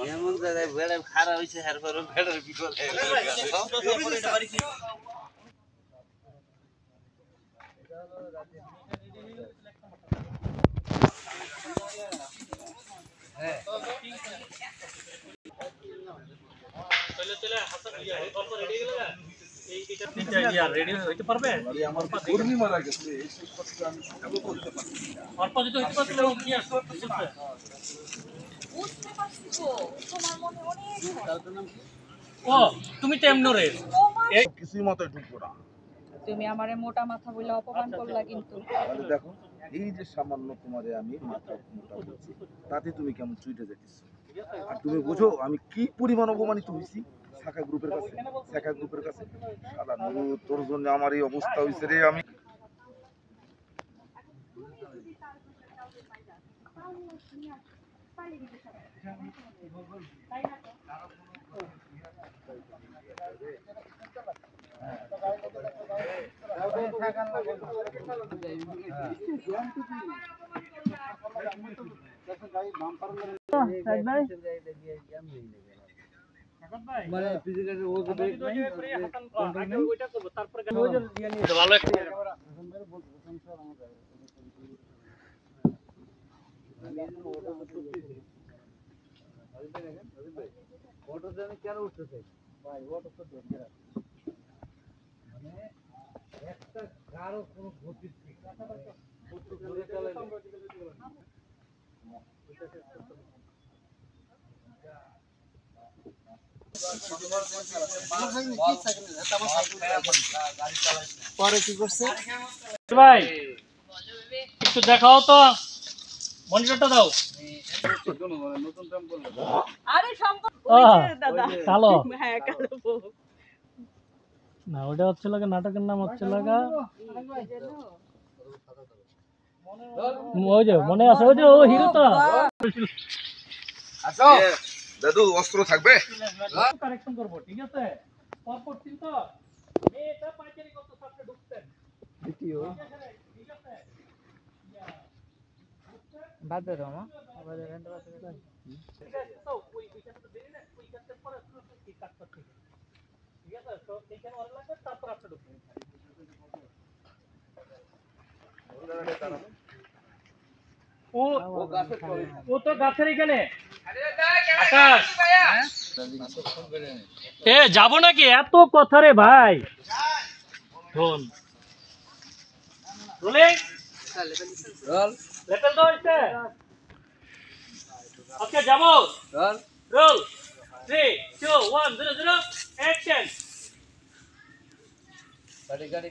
এমন জায়গায় বেড়ে খারাপ হয়েছে এর পরে বেড়ের বিকল রেডি হইতে পারবে আমার কর্মী মারা গেছে এই কথা আমি সকালে বলতে পারি অল্প যদি হইতে পারতো কি আসতো বুঝতে পারছি তো তোমার মনে অনেক ও তুমি তো এমন রে এই কিছুই মতে ঢুকবো না তুমি আমারে মোটা মাথা বলে অপমান করলা কিন্তু তাহলে দেখো এই যে সামান্য তোমারে আমি মাথা মোটা বলছি তাতে তুমি কেমন চুইটে যাচ্ছিস আর তুমি বুঝো আমি কি পরিমাণ অপমানিত হইছি শাখা গ্রুপের কাছে শালা নুরু তোর জন্য আমার এই অবস্থা হইছে রে আমি মানে ফিজিক্যালি ও ওইটা করব তারপরে ভালো একটা অটো জানি কেন উঠতেছে ভাই অটো তো দরকার মানে একটা কারো কোনো গতি ঠিক না কত জোরে চালালে পরে কি করছে ভাই একটু দেখাও তো মনিটরটা দাও নতুন কাম করলো আরে সম্পর্ক হইছে দাদা কালো হ্যাঁ কালো বউ না ওটা হচ্ছে লাগা নাটকের নাম হচ্ছে লাগা ওই যে মনে আছে ওই যে ও হিরো তো আসো দাদু অস্ত্র থাকবে কারেকশন করব ঠিক আছে পরপর চিন্তা মেয়েটা পাইকারি কত সাথে ঢুকতেন দ্বিতীয় ঠিক আছে বাদ দাও মা বাদ দাও ঠিক আছে তো ওই বিষয়টা তো দেরি না ওই কাজটা পরে কি কাজ করতে ঠিক আছে তো এইখানে অন লাগবে তারপর আপনি ঢুকবেন ও তো গাছের এখানে আকাশ এ যাব নাকি এত কথা রে ভাই শোন রোলিং রোল লেভেল তো হইছে ওকে যাব রোল রোল 3 2 1 0 0 অ্যাকশন গাড়ি